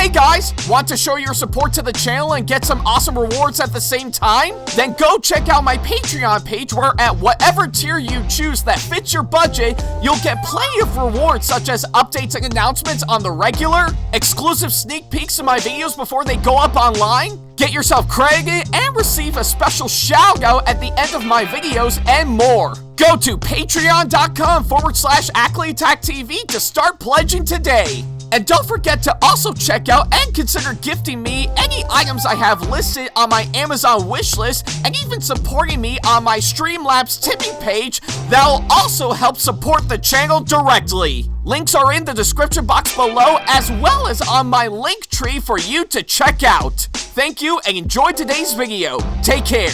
Hey guys, want to show your support to the channel and get some awesome rewards at the same time? Then go check out my Patreon page where at whatever tier you choose that fits your budget, you'll get plenty of rewards such as updates and announcements on the regular, exclusive sneak peeks of my videos before they go up online, get yourself credited, and receive a special shout out at the end of my videos and more. Go to patreon.com/AckleyAttack44227TV to start pledging today. And don't forget to also check out and consider gifting me any items I have listed on my Amazon wishlist and even supporting me on my Streamlabs tipping page that'll also help support the channel directly. Links are in the description box below as well as on my link tree for you to check out. Thank you and enjoy today's video. Take care.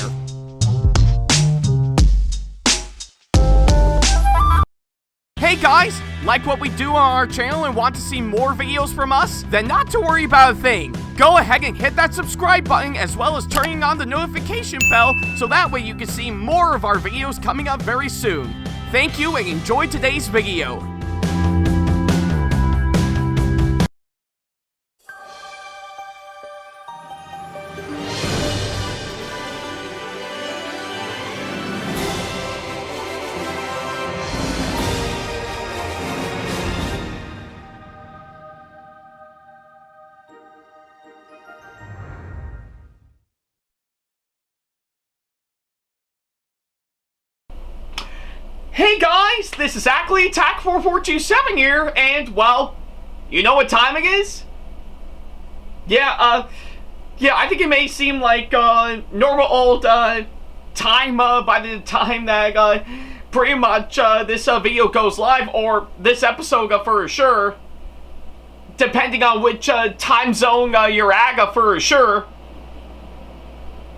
Hey guys, like what we do on our channel and want to see more videos from us? Then not to worry about a thing. Go ahead and hit that subscribe button as well as turning on the notification bell so that way you can see more of our videos coming up very soon. Thank you and enjoy today's video. Hey guys, this is Ackley, Attack4427 here, and well, you know what time it is? Yeah, I think it may seem like normal old time by the time that pretty much this video goes live, or this episode for sure, depending on which time zone you're at for sure.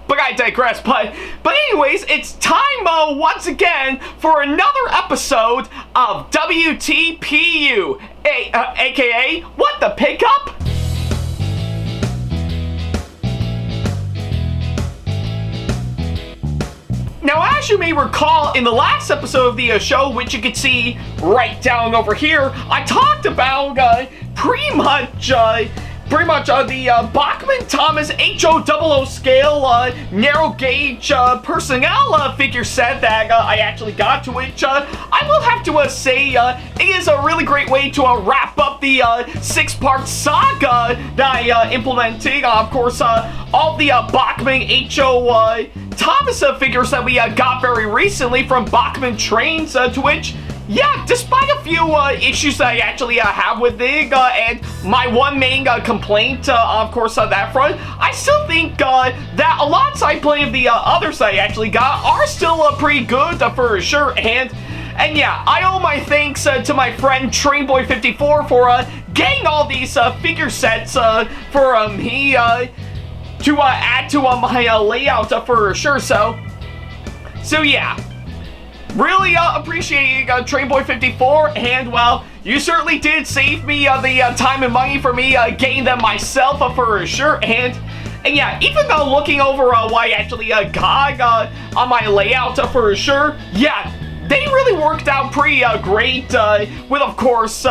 But I digress, but anyways, it's time once again for another episode of WTPU, aka What the Pickup? Now, as you may recall, in the last episode of the show, which you can see right down over here, I talked about pretty much the Bachmann Thomas HO00 scale narrow gauge personnel figure set that I actually got to, which I will have to say it is a really great way to wrap up the 6-part saga that I implemented. Of course, all the Bachmann HO Thomas figures that we got very recently from Bachmann Trains, to which, yeah, despite a few issues that I actually have with it, and my one main complaint, of course, on that front, I still think that alongside plenty of the others that I actually got are still pretty good for sure, and yeah, I owe my thanks to my friend Trainboy54 for getting all these figure sets for me to add to my layout for sure, so yeah. Really appreciate Trainboy54, and well, you certainly did save me the time and money for me getting them myself for sure, and yeah, even though looking over what I actually got on my layout for sure, yeah, they really worked out pretty great with, of course,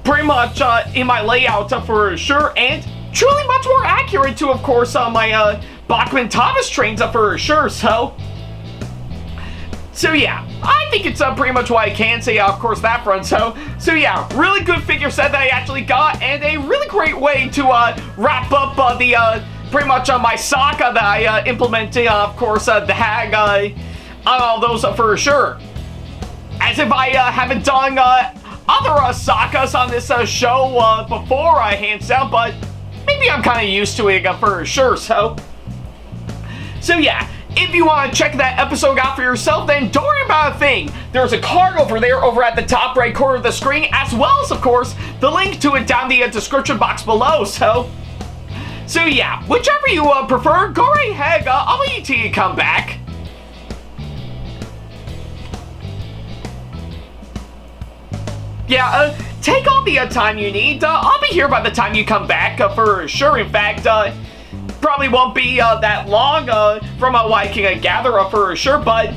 pretty much in my layout for sure, and truly much more accurate to, of course, my Bachmann Thomas trains for sure, So yeah, I think it's pretty much what I can say, of course, that front. So yeah, really good figure set that I actually got, and a really great way to wrap up the pretty much my saga that I implemented, of course, the hag on all those for sure. As if I haven't done other sagas on this show before, hands down, but maybe I'm kind of used to it for sure. So yeah. If you want to check that episode out for yourself, then don't worry about a thing. There's a card over there over at the top right corner of the screen, as well as, of course, the link to it down the description box below. So yeah, whichever you prefer, go right ahead. I'll wait until you come back. Yeah, take all the time you need. I'll be here by the time you come back for sure. In fact, probably won't be that long from what I can gather for sure, but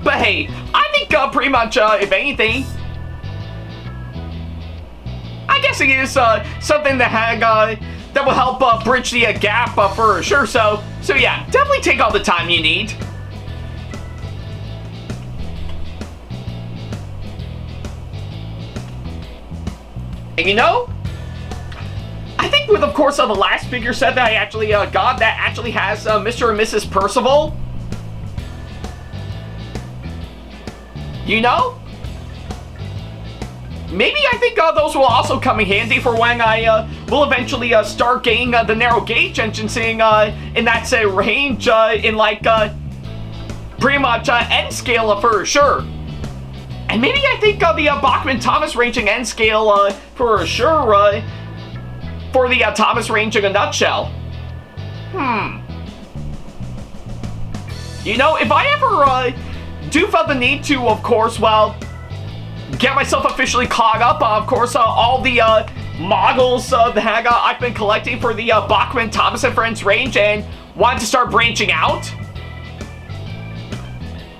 hey, I think pretty much if anything, I guess it is something that will help bridge the gap for sure. So yeah, definitely take all the time you need. And you know, I think with, of course, the last figure set that I actually got that actually has Mr. and Mrs. Percival, you know, maybe I think those will also come in handy for when I will eventually start getting the narrow gauge engines in that say range in like pretty much N scale for sure. And maybe I think the Bachmann Thomas ranging N scale for sure for the Thomas range in a nutshell. You know, if I ever do feel the need to, of course, well, get myself officially caught up on, of course, all the models that I've been collecting for the Bachmann Thomas and Friends range and wanted to start branching out.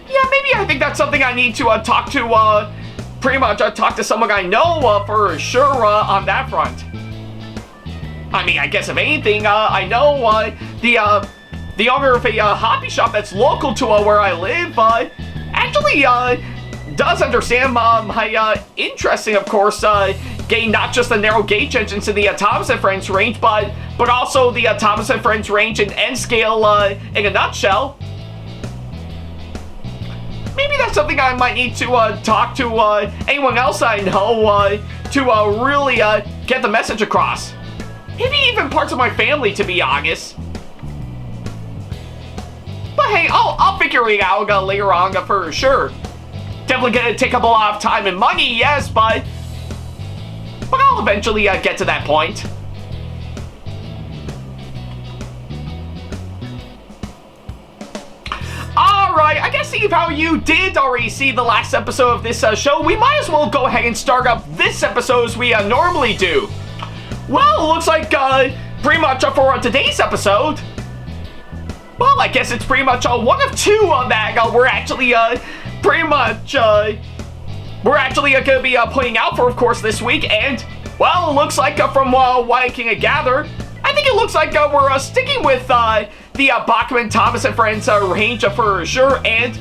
Yeah, maybe I think that's something I need to talk to, pretty much talk to someone I know for sure on that front. I mean, I guess if anything, I know the owner of a hobby shop that's local to where I live actually does understand my interest in, of course, getting not just the narrow gauge engines in the Thomas and Friends range, but also the Thomas and Friends range in N scale in a nutshell. Maybe that's something I might need to talk to anyone else I know to really get the message across. Maybe even parts of my family, to be honest. But hey, I'll figure it out later on for sure. Definitely gonna take up a lot of time and money, yes, but I'll eventually get to that point. Alright, I guess seeing how you did already see the last episode of this show, we might as well go ahead and start up this episode as we normally do. Well, it looks like pretty much for today's episode, well, I guess it's pretty much one of two that we're actually pretty much we're actually going to be putting out for, of course, this week. And, well, it looks like from what I can gather, I think it looks like we're sticking with the Bachmann Thomas and Friends range for sure. And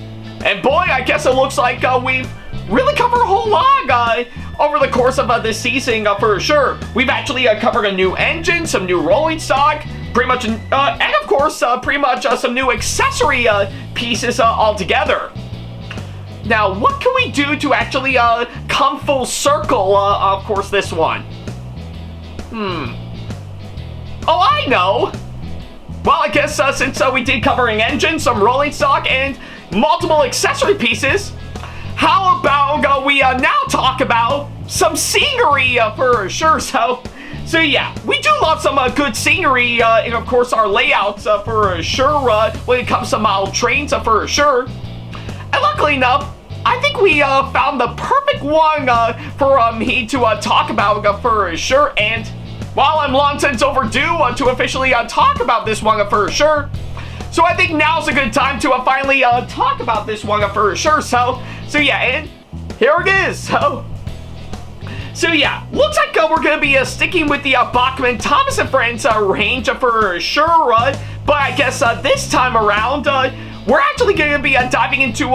boy, I guess it looks like we've really covered a whole lot over the course of this season for sure. We've actually covered a new engine, some new rolling stock, pretty much, and of course, pretty much some new accessory pieces altogether. Now, what can we do to actually come full circle, of course, this one? Oh, I know! Well, I guess since we did cover an engine, some rolling stock, and multiple accessory pieces, how about we now talk about some scenery for sure. So yeah, we do love some good scenery and of course our layouts for sure when it comes to model trains for sure. And luckily enough, I think we found the perfect one for me to talk about for sure. And while I'm long since overdue to officially talk about this one for sure, so I think now's a good time to finally talk about this one for sure. So yeah, and here it is. So yeah, looks like we're gonna be sticking with the Bachmann Thomas and Friends range for sure. But I guess this time around, we're actually gonna be diving into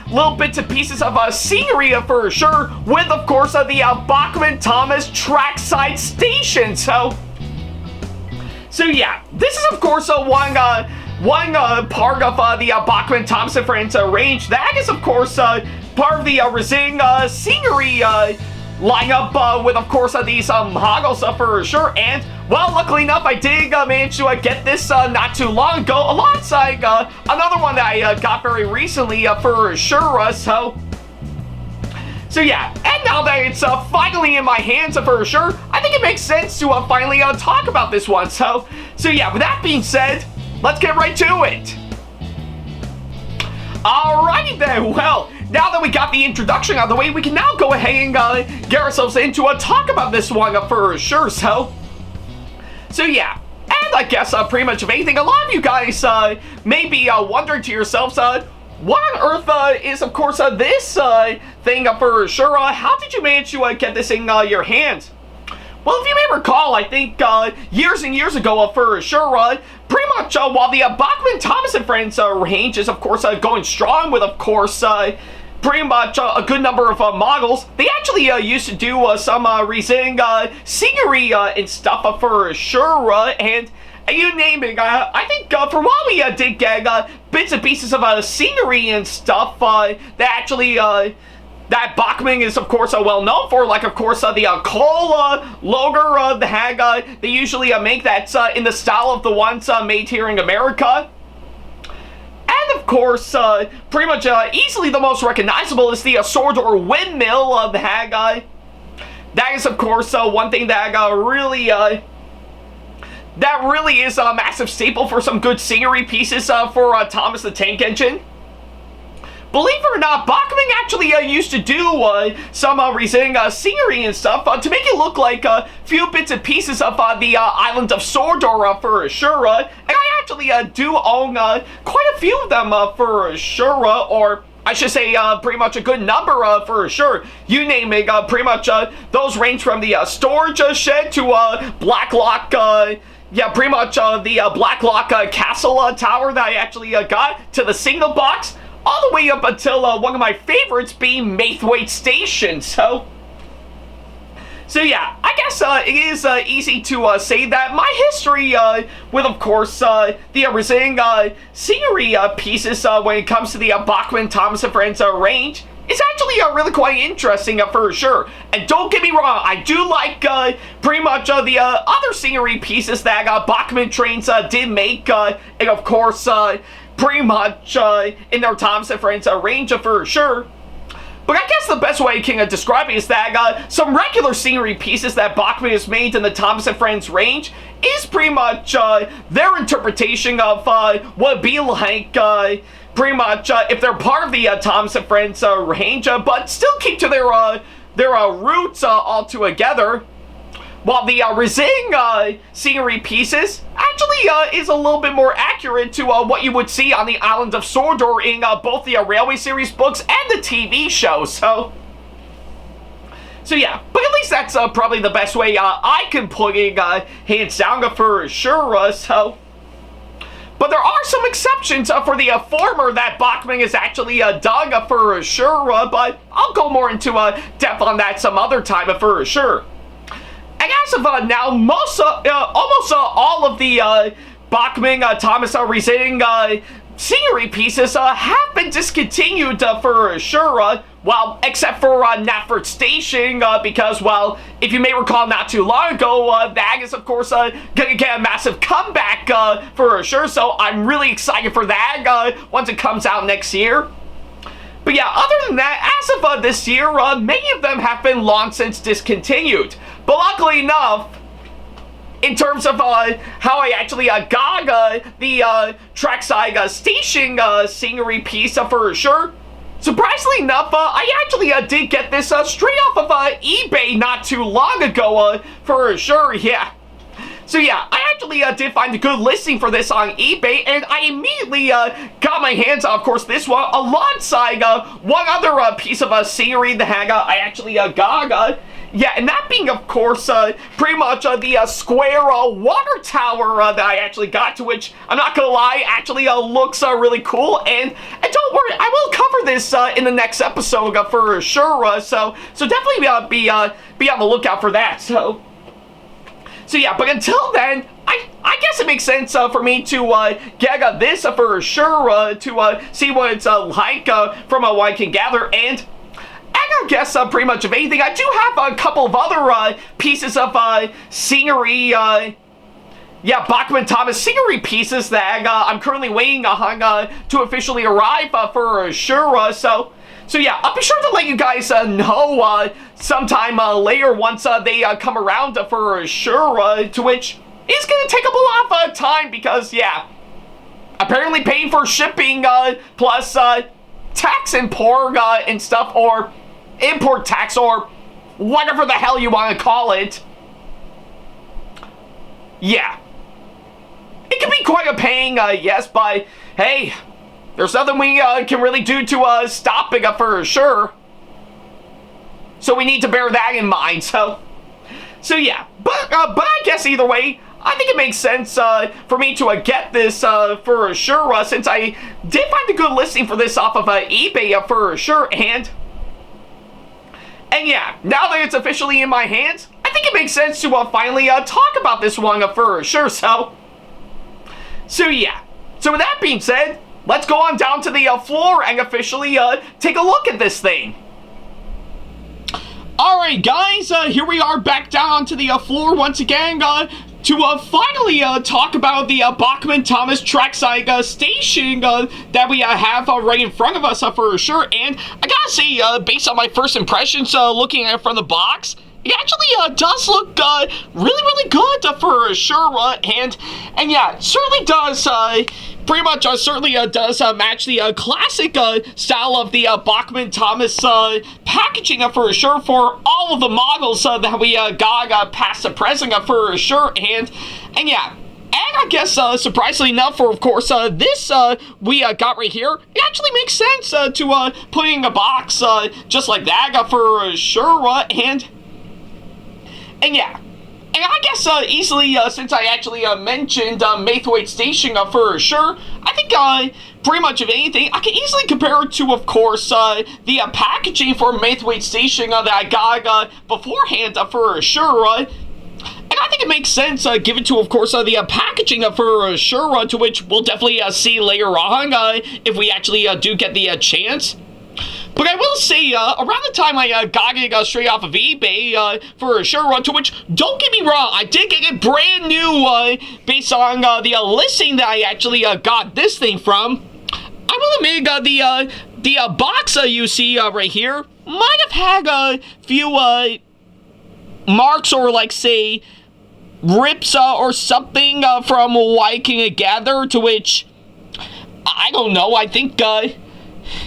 little bits and pieces of scenery for sure, with of course the Bachmann Thomas Trackside station. So yeah, this is of course one part of the Bachmann Thomas and Friends range. That is of course part of the resin scenery lineup with of course these models for sure. And well, luckily enough, I did manage to get this not too long ago alongside another one that I got very recently for sure. So yeah, and now that it's finally in my hands for sure, I think it makes sense to finally talk about this one. So yeah, with that being said, let's get right to it. Alrighty then, well, now that we got the introduction out of the way, we can now go ahead and get ourselves into talk about this one for sure. So yeah, and I guess pretty much of anything, a lot of you guys may be wondering to yourselves, what on earth is of course this thing for sure? How did you manage to get this in your hands? Well, if you may recall, I think years and years ago, for sure, pretty much while the Bachmann, Thomas and Friends range is, of course, going strong with, of course, pretty much a good number of models, they actually used to do some resin scenery and stuff for sure, and you name it. I think for a while we did get bits and pieces of scenery and stuff that actually that Bachmann is, of course, well known for, like, of course, the Cole Loger, the hag they usually make that's in the style of the ones made here in America. And, of course, pretty much easily the most recognizable is the sword or windmill of the hag that is, of course, one thing that really that really is a massive staple for some good scenery pieces for Thomas the Tank Engine. Believe it or not, Bachmann actually used to do some resin scenery and stuff to make it look like a few bits and pieces of the island of Sordor for sure. And I actually do own quite a few of them for sure, or I should say pretty much a good number for sure. You name it, pretty much those range from the storage shed to Blacklock. Yeah, pretty much the Blacklock Castle Tower that I actually got, to the signal box, all the way up until one of my favorites being Maithwaite Station. So yeah, I guess it is easy to say that my history with, of course, the resin scenery pieces when it comes to the Bachmann, Thomas and Friends range is actually really quite interesting for sure. And don't get me wrong, I do like pretty much the other scenery pieces that Bachmann trains did make, and of course, pretty much in their Thomas and Friends range for sure. But I guess the best way I can describe it is that some regular scenery pieces that Bachmann has made in the Thomas and Friends range is pretty much their interpretation of what it'd be like pretty much if they're part of the Thomas and Friends range, but still keep to their roots all together. While the resin scenery pieces actually is a little bit more accurate to what you would see on the island of Sordor in both the Railway series books and the TV show. So yeah, but at least that's probably the best way I can put it, hands down for sure. But there are some exceptions for the former that Bachmann is actually dug for sure, but I'll go more into depth on that some other time for sure. And as of now, almost all of the Bachmann, Thomas resin scenery pieces have been discontinued for sure. Well, except for Knapford Station, because, well, if you may recall not too long ago, that is, of course, gonna get a massive comeback for sure. So I'm really excited for that once it comes out next year. But yeah, other than that, as of this year, many of them have been long since discontinued. But luckily enough, in terms of how I actually got the Trackside station scenery piece for sure, surprisingly enough, I actually did get this straight off of eBay not too long ago for sure, yeah. So yeah, I actually did find a good listing for this on eBay, and I immediately got my hands on, of course, this one, alongside one other piece of scenery that I actually got. Yeah, and that being, of course, pretty much the square water tower that I actually got, to which, I'm not gonna lie, actually looks really cool, and don't worry, I will cover this in the next episode for sure, so definitely be on the lookout for that, so yeah, but until then, I guess it makes sense for me to get this for sure, to see what it's like from what I can gather, and I guess pretty much of anything. I do have a couple of other pieces of scenery, yeah, Bachmann Thomas scenery pieces that I'm currently waiting on to officially arrive for sure, so yeah, I'll be sure to let you guys know sometime later once they come around for sure, to which is going to take up a lot of time because, yeah, apparently paying for shipping plus tax import and stuff, or import tax, or whatever the hell you want to call it. Yeah. It can be quite a pain, yes, but hey, there's nothing we can really do to stop it for sure. So we need to bear that in mind, so So yeah, but I guess either way, I think it makes sense for me to get this for sure, since I did find a good listing for this off of eBay for sure, and yeah, now that it's officially in my hands, I think it makes sense to finally talk about this one for sure. So yeah. So with that being said, let's go on down to the floor and officially take a look at this thing. Alright guys, here we are back down onto the floor once again to finally talk about the Bachmann Thomas Trackside station that we have right in front of us for sure. And I gotta say, based on my first impressions looking at it from the box, it actually does look really good for sure, and yeah, it certainly does pretty much certainly does match the classic style of the Bachmann Thomas packaging for sure for all of the models that we got past the present for sure, and yeah. And I guess, surprisingly enough, for, of course, this we got right here, it actually makes sense to put in a box just like that for sure, and yeah, and I guess easily, since I actually mentioned Mathwaite Station for sure, I think pretty much of anything, I can easily compare it to, of course, the packaging for Mathwaite Station that I got beforehand for sure. And I think it makes sense, given to, of course, the packaging for sure, to which we'll definitely see later on if we actually do get the chance. But I will say, around the time I got it straight off of eBay, for sure, to which, don't get me wrong, I did get it brand new, based on the listing that I actually got this thing from. I will admit, the box you see right here might have had a few marks or, like, say, rips or something from what I can gather, to which, I don't know, I think,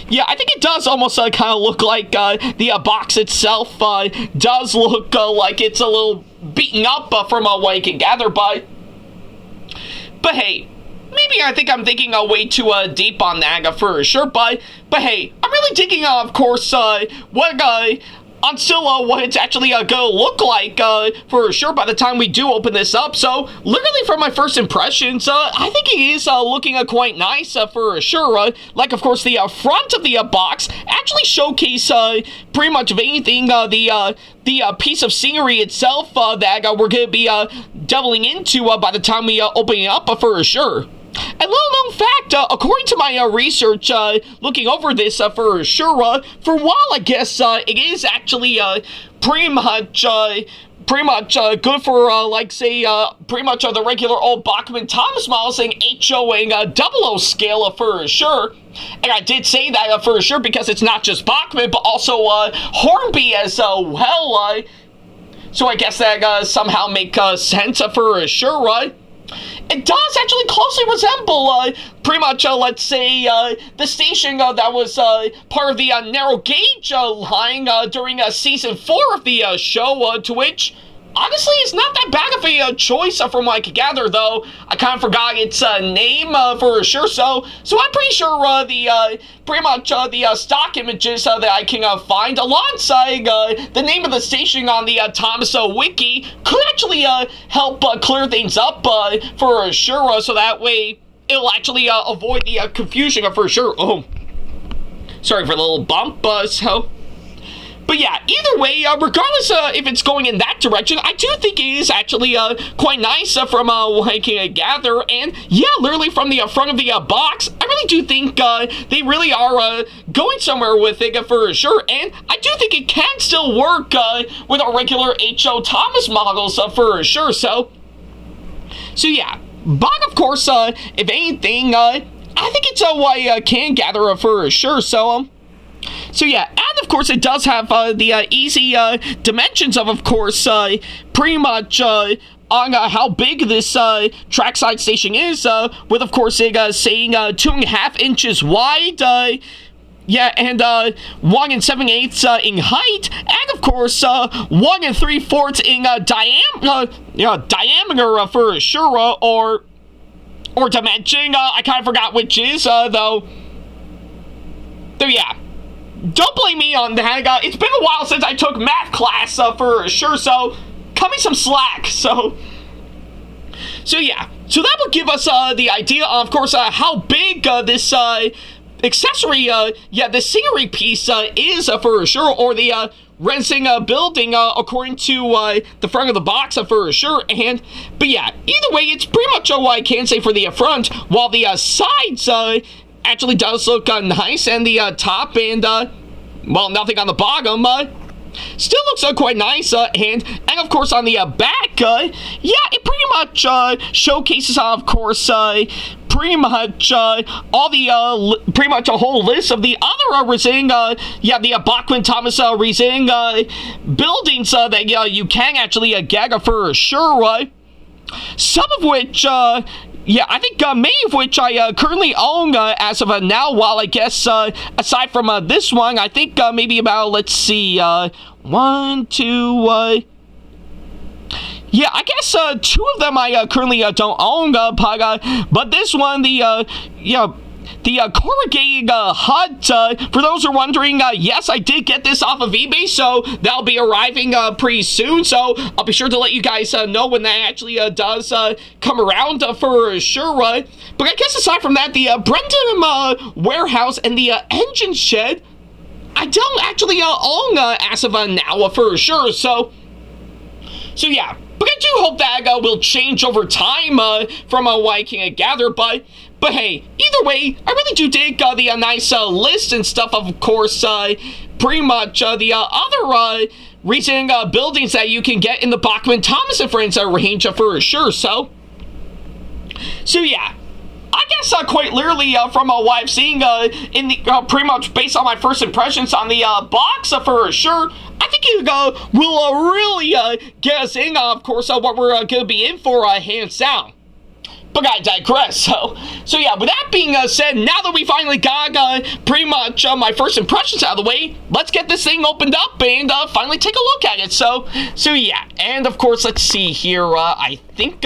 yeah, I think it does almost kind of look like the box itself does look like it's a little beaten up from what I can gather, but hey, maybe I think I'm thinking way too deep on that for sure, but hey, I'm really digging, of course, what what it's actually gonna look like for sure by the time we do open this up. So literally from my first impressions, I think it is looking quite nice for sure. Like, of course, the front of the box actually showcase pretty much of anything, the piece of scenery itself that we're gonna be delving into by the time we open it up for sure. A little known fact, according to my research, looking over this for sure, for a while, I guess, it is actually pretty much good for, like, say, pretty much the regular old Bachmann Thomas models in HO and 00 scale for sure. And I did say that for sure because it's not just Bachmann, but also Hornby as well. So I guess that somehow makes sense for sure, right? It does actually closely resemble, pretty much, let's say, the station that was part of the narrow gauge line during Season 4 of the show, to which, honestly, it's not that bad of a choice from what I could gather, though. I kind of forgot its name for sure, so I'm pretty sure the stock images that I can find alongside the name of the station on the Thomas Wiki could actually help clear things up for sure, so that way it'll actually avoid the confusion for sure. Oh, sorry for the little bump, so... But yeah, either way, regardless if it's going in that direction, I do think it is actually quite nice from what I can gather. And yeah, literally from the front of the box, I really do think they really are going somewhere with it for sure. And I do think it can still work with our regular HO Thomas models for sure. So yeah, but of course, if anything, I think it's what I can gather for sure. So yeah, and of course it does have the easy dimensions of course, pretty much on how big this trackside station is, with of course it saying 2.5 inches wide, yeah, and 1 7/8 in height, and of course 1 3/4 in diameter for sure, or dimension. I kind of forgot which is though. So yeah. Don't blame me on that. It's been a while since I took math class for sure, so kind cut me some slack. So yeah, so that would give us the idea, of course, how big this accessory, this scenery piece is for sure, or the Rensing building, according to the front of the box for sure. But yeah, either way, it's pretty much what I can say for the front, while the sides actually does look nice, and the top and, well, nothing on the bottom, still looks quite nice, and of course on the back, yeah, it pretty much showcases, of course, pretty much all the pretty much a whole list of the other Rising, the Bachmann Thomas Rising buildings that you can actually get for sure. Some of which, yeah, I think many of which I currently own as of now, while I guess aside from this one, I think maybe about, let's see, 1, 2, yeah, I guess 2 of them I currently don't own, but this one, the corrugated hut, for those who are wondering, yes, I did get this off of eBay, so that'll be arriving pretty soon, so I'll be sure to let you guys know when that actually does come around for sure. But I guess aside from that, the Brendan warehouse and the engine shed, I don't actually own as of now for sure, so yeah. But I do hope that will change over time from what I can gather, but hey, either way, I really do dig the nice list and stuff, of course, pretty much the other recent buildings that you can get in the Bachmann Thomas and Friends range for sure, so yeah. I guess quite literally from what I've seen in the pretty much based on my first impressions on the box for sure, I think you will really get us in, of course, what we're going to be in for hands down. But I digress. So yeah, with that being said, now that we finally got pretty much my first impressions out of the way, let's get this thing opened up and finally take a look at it. So yeah, and of course, let's see here. I think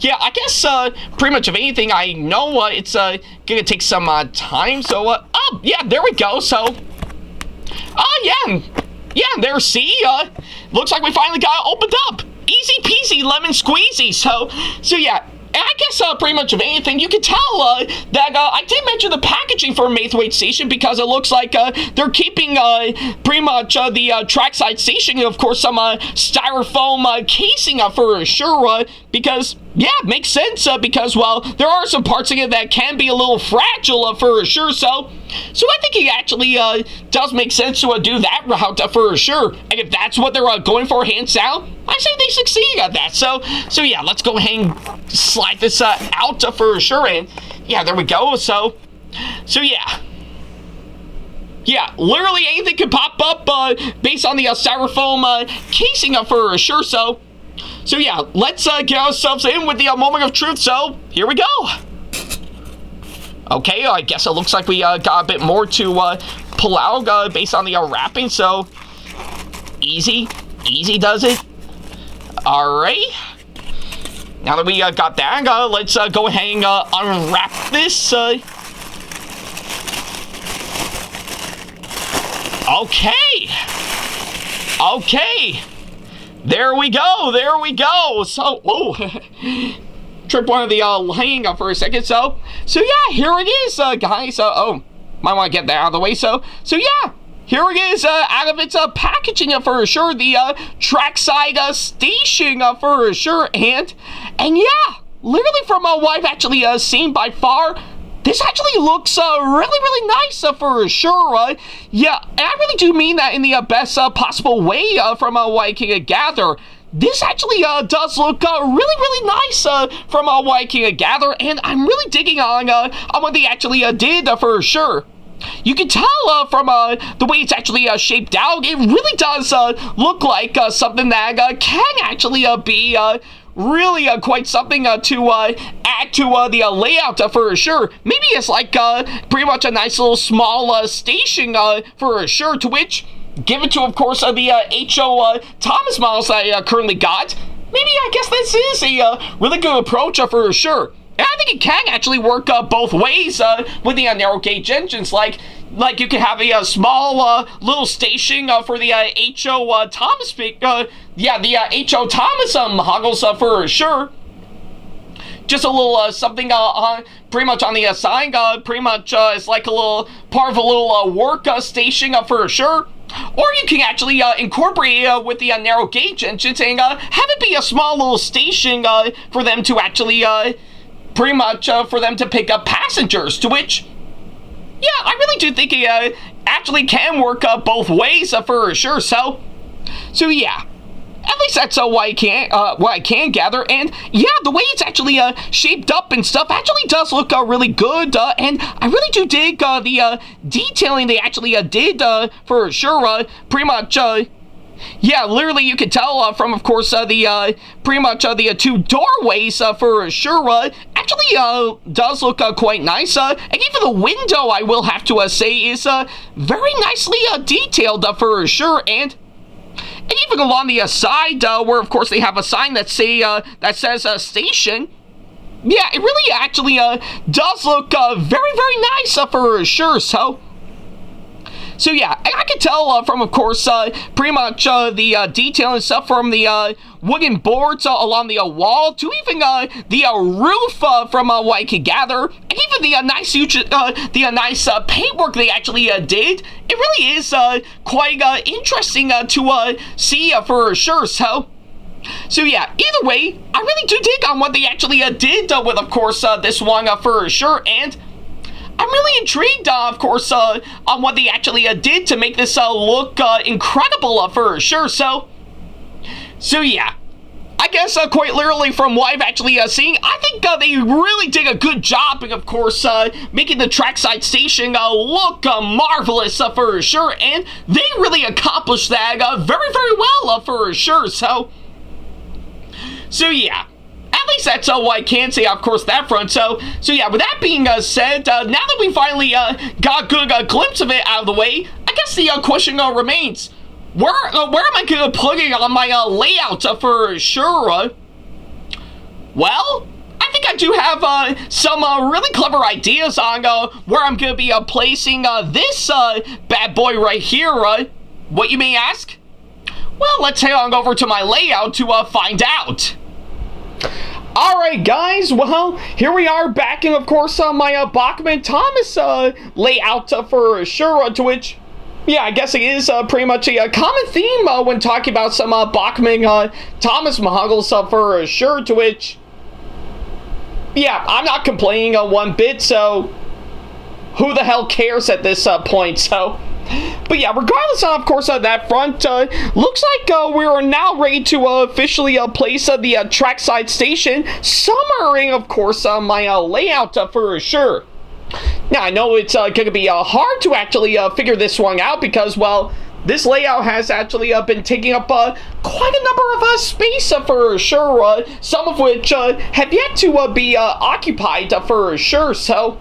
yeah, I guess pretty much of anything, I know it's gonna take some time. So oh yeah, there we go. So yeah, there. See, looks like we finally got it opened up. Easy peasy, lemon squeezy. So yeah. And I guess pretty much of anything, you can tell that I did mention the packaging for Maithwaite Station, because it looks like they're keeping pretty much the Trackside Station, of course, some styrofoam casing for sure, because, yeah, it makes sense, because, well, there are some parts of it that can be a little fragile for sure, so I think it actually does make sense to do that route for sure, and if that's what they're going for hands down, I say they succeed at that. So yeah, let's go ahead and slide this out for sure, and yeah, there we go. So yeah, literally anything could pop up based on the styrofoam casing for sure. So yeah, let's get ourselves in with the moment of truth. So here we go. Okay, I guess it looks like we got a bit more to pull out based on the wrapping. So easy does it. Alright, now that we got that, let's go ahead and unwrap this. Okay, there we go. So, whoa, tripped one of the lighting for a second. So yeah, here it is, guys. Oh, might want to get that out of the way. So yeah. Here it is, out of its packaging for sure, the Trackside station for sure, and yeah, literally from what I've actually seen by far, this actually looks really nice for sure. Yeah, and I really do mean that in the best possible way from what I can gather. This actually does look really nice from what I can gather, and I'm really digging on what they actually did for sure. You can tell from the way it's actually shaped out, it really does look like something that can actually be really quite something to add to the layout for sure. Maybe it's like pretty much a nice little small station for sure, to which, given to, of course, the H.O. Thomas models I currently got, maybe I guess this is a really good approach for sure. And I think it can actually work both ways with the narrow gauge engines. Like, like you can have a small little station for the H.O. Thomas, the H.O. Thomas Muggles for sure. Just a little something pretty much on the side, pretty much it's like a little part of a little work station for sure. Or you can actually incorporate with the narrow gauge engines and have it be a small little station for them to actually pretty much for them to pick up passengers, to which, yeah, I really do think it actually can work both ways for sure. So yeah, at least that's what I can gather. And yeah, the way it's actually shaped up and stuff actually does look really good. And I really do dig the detailing they actually did for sure. Pretty much. Yeah, literally you can tell from, of course, the pretty much the two doorways for sure. Actually, does look quite nice. And even the window, I will have to say, is very nicely detailed for sure. And even along the side, where of course they have a sign that says station. Yeah, it really actually does look very, very nice for sure. So yeah, and I can tell from, of course, pretty much the detail and stuff from the wooden boards along the wall to even the roof from what I can gather, and even the nice paintwork they actually did. It really is quite interesting to see for sure. So yeah, either way, I really do dig on what they actually did with, of course, this one for sure, and I'm really intrigued, of course, on what they actually did to make this look incredible for sure. So yeah, I guess quite literally from what I've actually seen, I think they really did a good job, of course, making the Trackside station look marvelous for sure, and they really accomplished that very, very well for sure. So yeah. At least that's what I can say, of course, that front. So yeah, with that being said, now that we finally got a good glimpse of it out of the way, I guess the question remains, where am I going to put it on my layout for sure? Well, I think I do have some really clever ideas on where I'm going to be placing this bad boy right here. What, you may ask? Well, let's head on over to my layout to find out. Alright guys, well, here we are back in, of course, my Bachmann Thomas layout for sure, to which, yeah, I guess it is pretty much a common theme when talking about some Bachmann Thomas Muggles for sure, to which, yeah, I'm not complaining one bit, so who the hell cares at this point, so... But yeah, regardless of course, that front, looks like we are now ready to officially place the Trackside station, summarizing, of course, my layout for sure. Now, I know it's going to be hard to actually figure this one out because, well, this layout has actually been taking up quite a number of space for sure, some of which have yet to be occupied for sure, So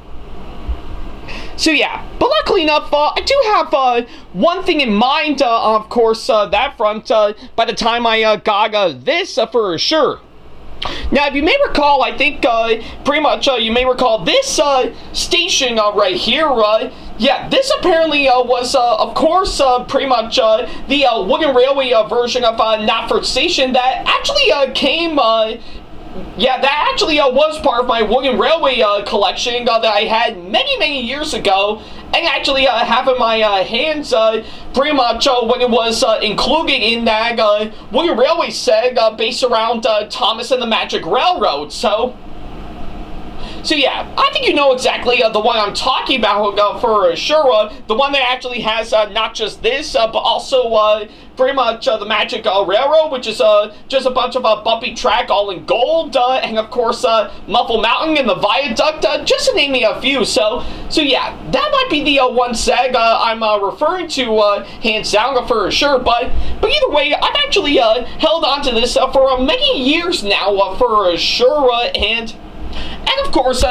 yeah, but luckily enough, I do have one thing in mind, of course, that front, by the time I got this for sure. Now, if you may recall, I think pretty much you may recall this station right here, yeah, this apparently was, of course, pretty much the wooden railway version of Knapford Station that actually came... Yeah, that actually was part of my wooden railway collection that I had many, many years ago, and actually have in my hands pretty much when it was included in that wooden railway set based around Thomas and the Magic Railroad. So yeah, I think you know exactly the one I'm talking about for sure. The one that actually has not just this, but also pretty much the Magic Railroad, which is just a bunch of bumpy track all in gold, and of course Muffle Mountain and the Viaduct, just to name a few. So yeah, that might be the one seg I'm referring to, hands down for sure. But either way, I've actually held on to this for many years now for sure, and of course,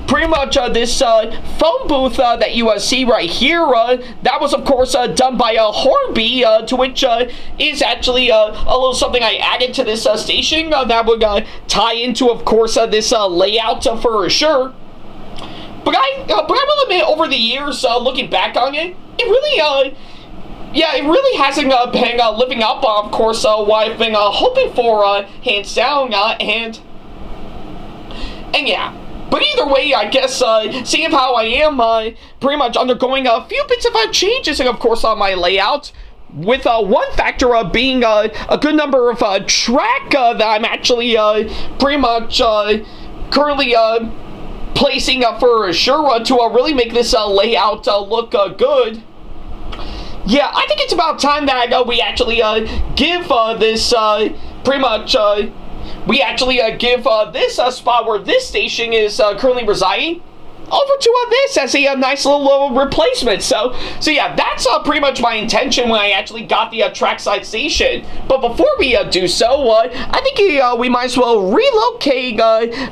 pretty much this phone booth that you see right here, that was of course done by Horby, to which is actually a little something I added to this station that would tie into, of course, this layout for sure. But I will admit, over the years, looking back on it, it really, yeah, it really hasn't been living up, of course, what I've been hoping for, hands down, and yeah. But either way, I guess, seeing how I am pretty much undergoing a few bits of changes, and of course on my layout, with one factor being a good number of track that I'm actually pretty much currently placing for sure to really make this layout look good. Yeah, I think it's about time that we actually give this pretty much we actually give this spot where this station is currently residing over to this as a nice little replacement. So yeah, that's pretty much my intention when I actually got the Trackside station. But before we do so, I think we might as well relocate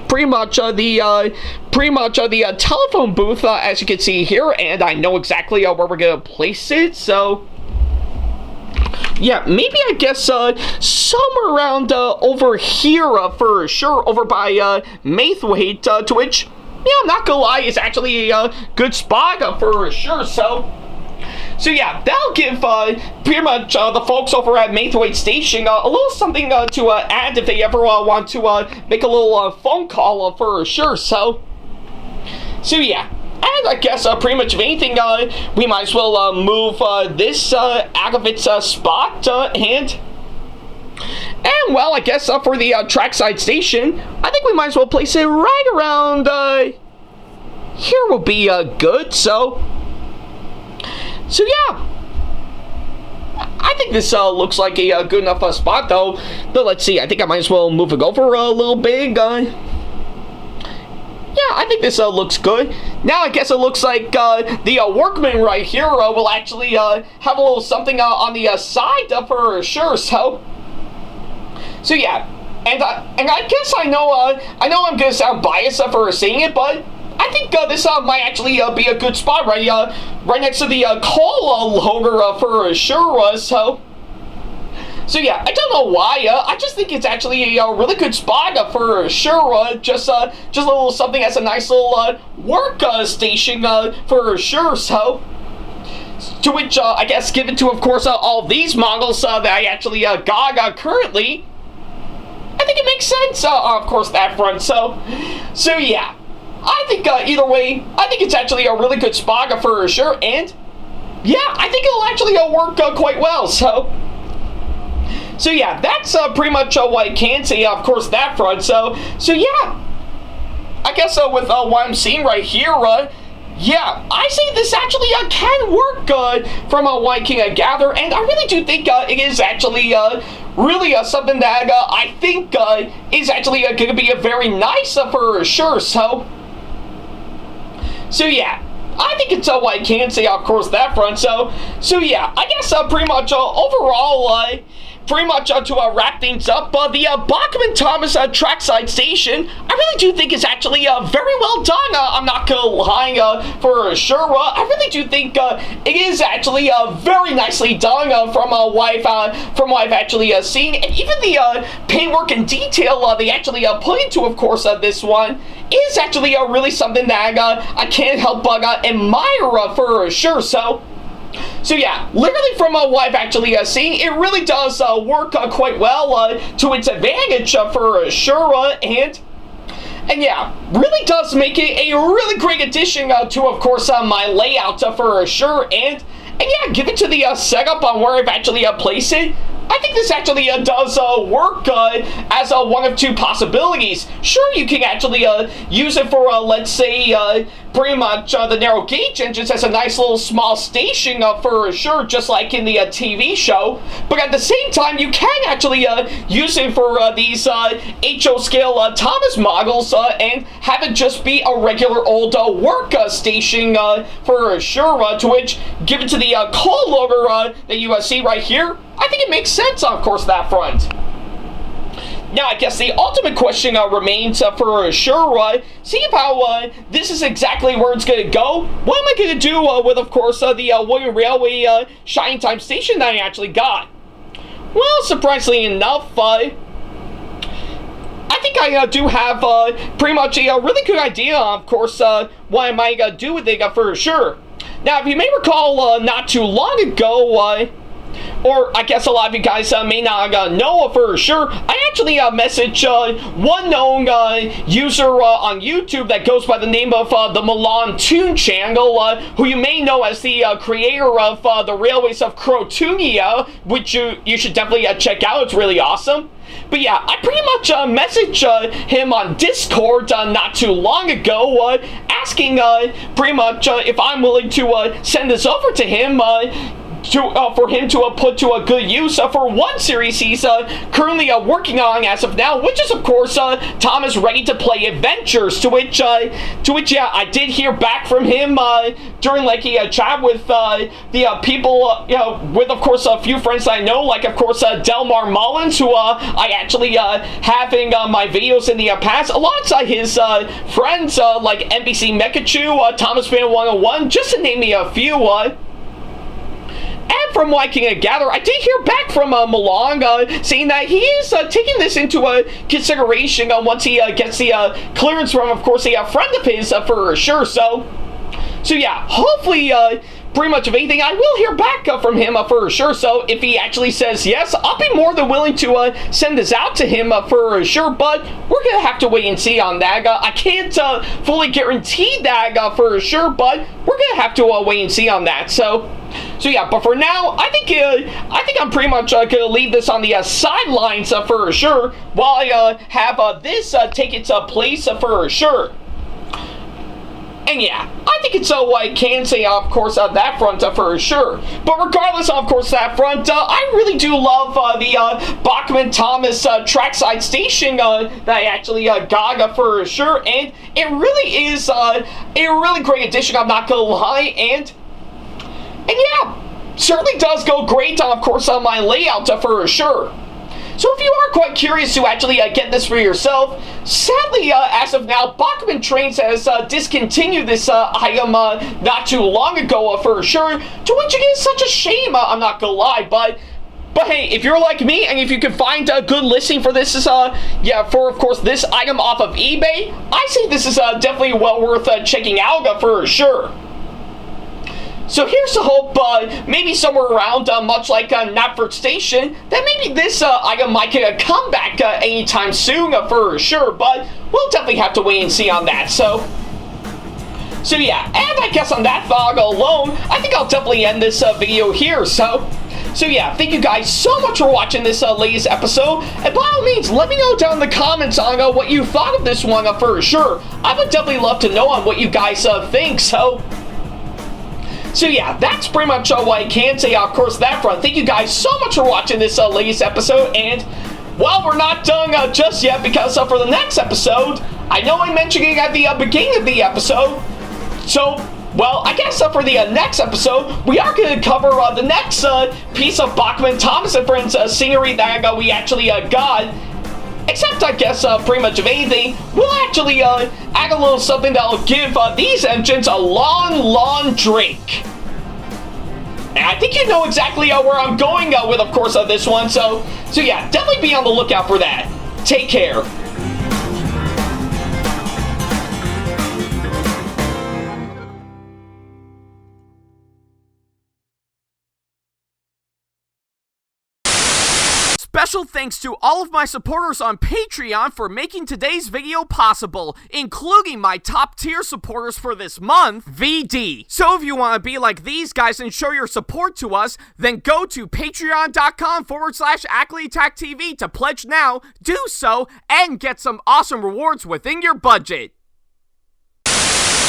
pretty much the telephone booth, as you can see here, and I know exactly where we're gonna place it. So yeah, maybe I guess somewhere around over here for sure, over by Maithwaite, to which, yeah, I'm not gonna lie, it's actually a good spot for sure. So yeah, that'll give pretty much the folks over at Maithwaite Station a little something to add if they ever want to make a little phone call for sure. So yeah. And I guess pretty much of anything, we might as well move this out of its spot, and well, I guess for the Trackside station, I think we might as well place it right around here will be good. So yeah, I think this looks like a good enough spot, though. But let's see, I think I might as well move it over a little bit. Yeah, I think this looks good. Now I guess it looks like the workman right here will actually have a little something on the side for sure. So yeah, and I guess I know I'm gonna sound biased for saying it, but I think this might actually be a good spot right next to the coal loader for sure. So yeah, I don't know why. I just think it's actually a really good spot for sure. Just a little something that's a nice little work station for sure. So to which I guess given to, of course, all these models that I actually got currently, I think it makes sense. Of course, that front. So yeah, I think either way, I think it's actually a really good spot for sure. And yeah, I think it'll actually work quite well. So yeah, that's pretty much what I can say, of course, that front. So yeah, I guess with what I'm seeing right here, yeah, I say this actually can work from what I can gather, and I really do think it is actually really something that I think is actually going to be very nice for sure. So yeah, I think it's what I can say, of course, that front. So yeah, I guess pretty much overall, pretty much to wrap things up, the Bachmann Thomas Trackside Station, I really do think is actually very well done. I'm not gonna lie for sure. I really do think it is actually very nicely done from what I've actually seen, and even the paintwork and detail they actually put into, of course, this one is actually really something that I can't help but admire for sure. So yeah, literally from what I've actually seen, it really does work quite well to its advantage for sure, and yeah, really does make it a really great addition to, of course, my layout for sure, and yeah, given to the setup on where I've actually placed it, I think this actually does work as one of two possibilities. Sure, you can actually use it for, let's say, pretty much the narrow gauge engines as a nice little small station for sure, just like in the TV show. But at the same time, you can actually use it for these HO scale Thomas models and have it just be a regular old work station for sure, to which, given to the coal loader that you see right here, I think it makes sense, of course, that front. Now, I guess the ultimate question remains for sure, see how this is exactly where it's going to go. What am I going to do with, of course, the William Railway Shining Time Station that I actually got? Well, surprisingly enough, I think I do have pretty much a really good idea, of course, what I might do with it for sure. Now, if you may recall, not too long ago, or I guess a lot of you guys may not know for sure, I actually messaged one known user on YouTube that goes by the name of the Milan Toon channel, who you may know as the creator of the Railways of Crotunia, which you should definitely check out. It's really awesome. But yeah, I pretty much messaged him on Discord not too long ago, asking pretty much if I'm willing to send this over to him for him to put to a good use for one series he's currently working on as of now, which is of course Thomas Ready to Play Adventures. To which yeah, I did hear back from him during like a chat with the people, with of course a few friends I know, like of course Delmar Mullins, who I actually have in my videos in the past, alongside his friends like NBC Mekachu, Thomas Fan 101, just to name me a few. And from what I can gather, I did hear back from Milan saying that he is taking this into consideration once he gets the clearance from, of course, a friend of his for sure. So yeah, hopefully, pretty much of anything, I will hear back from him for sure. So if he actually says yes, I'll be more than willing to send this out to him for sure. But we're going to have to wait and see on that. I can't fully guarantee that for sure, but we're going to have to wait and see on that. So yeah, but for now, I think I'm pretty much gonna leave this on the sidelines for sure, while I have this take its place for sure. And yeah, I think it's what I can say, of course, on that front for sure. But regardless, of course, that front, I really do love the Bachmann Thomas Trackside station that I actually got for sure, and it really is a really great addition. I'm not gonna lie, and yeah, certainly does go great on, of course, on my layout for sure. So if you are quite curious to actually get this for yourself, sadly, as of now, Bachmann Trains has discontinued this item not too long ago for sure, to which it is such a shame, I'm not gonna lie, but hey, if you're like me, and if you can find a good listing for this, for, of course, this item off of eBay, I say this is definitely well worth checking out for sure. So here's the hope, maybe somewhere around, much like Knapford Station, that maybe this item might get a comeback anytime soon for sure, but we'll definitely have to wait and see on that. So yeah, and I guess on that thought alone, I think I'll definitely end this video here. So yeah, thank you guys so much for watching this latest episode, and by all means, let me know down in the comments on what you thought of this one for sure. I would definitely love to know on what you guys think. So yeah, that's pretty much what I can say, of course, that front. Thank you guys so much for watching this latest episode, and, well, we're not done just yet, because for the next episode, I know I mentioned it at the beginning of the episode, so, well, I guess for the next episode, we are going to cover the next piece of Bachmann Thomas and Friends scenery that we actually got. Except, I guess, pretty much of anything, we'll actually add a little something that'll give these engines a long drink. And I think you know exactly where I'm going with, of course, this one. So yeah, definitely be on the lookout for that. Take care. Special thanks to all of my supporters on Patreon for making today's video possible, including my top tier supporters for this month, VD. So if you want to be like these guys and show your support to us, then go to patreon.com/AckleyTackTV to pledge now, do so, and get some awesome rewards within your budget.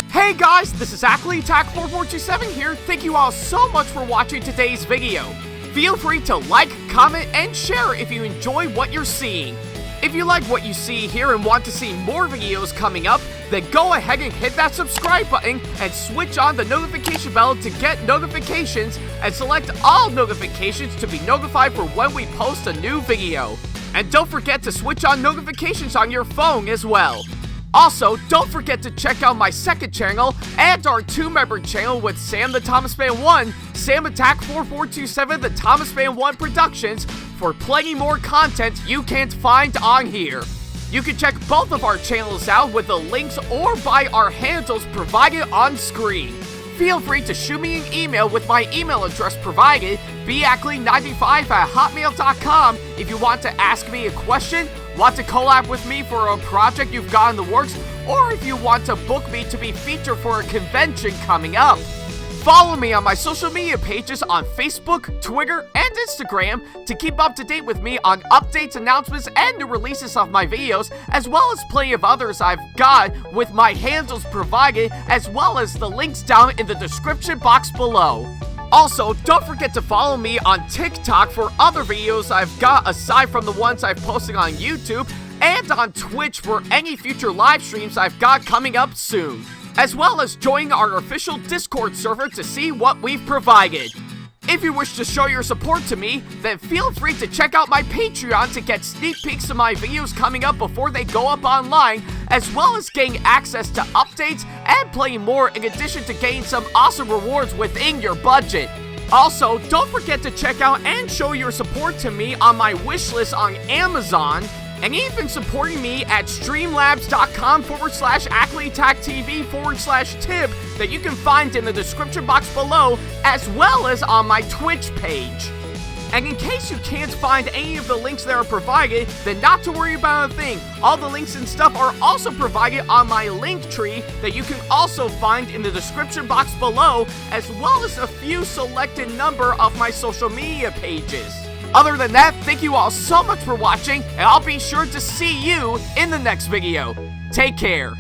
Hey guys, this is AckleyTack4427 here. Thank you all so much for watching today's video. Feel free to like, comment, and share if you enjoy what you're seeing. If you like what you see here and want to see more videos coming up, then go ahead and hit that subscribe button and switch on the notification bell to get notifications, and select all notifications to be notified for when we post a new video. And don't forget to switch on notifications on your phone as well. Also, don't forget to check out my second channel and our 2-member channel with Sam the Thomas Fan 1, SamAttack4427 TheThomasFan1 Productions, for plenty more content you can't find on here. You can check both of our channels out with the links or by our handles provided on screen. Feel free to shoot me an email with my email address provided, backley95@hotmail.com, if you want to ask me a question, want to collab with me for a project you've got in the works, or if you want to book me to be featured for a convention coming up. Follow me on my social media pages on Facebook, Twitter, and Instagram to keep up to date with me on updates, announcements, and new releases of my videos, as well as plenty of others I've got with my handles provided, as well as the links down in the description box below. Also, don't forget to follow me on TikTok for other videos I've got aside from the ones I've posted on YouTube, and on Twitch for any future live streams I've got coming up soon, as well as join our official Discord server to see what we've provided. If you wish to show your support to me, then feel free to check out my Patreon to get sneak peeks of my videos coming up before they go up online, as well as getting access to updates and playing more, in addition to getting some awesome rewards within your budget. Also, don't forget to check out and show your support to me on my wishlist on Amazon, and even supporting me at streamlabs.com/AckleyTACTV/tip that you can find in the description box below, as well as on my Twitch page. And in case you can't find any of the links that are provided, then not to worry about a thing. All the links and stuff are also provided on my link tree that you can also find in the description box below, as well as a few selected number of my social media pages. Other than that, thank you all so much for watching, and I'll be sure to see you in the next video. Take care.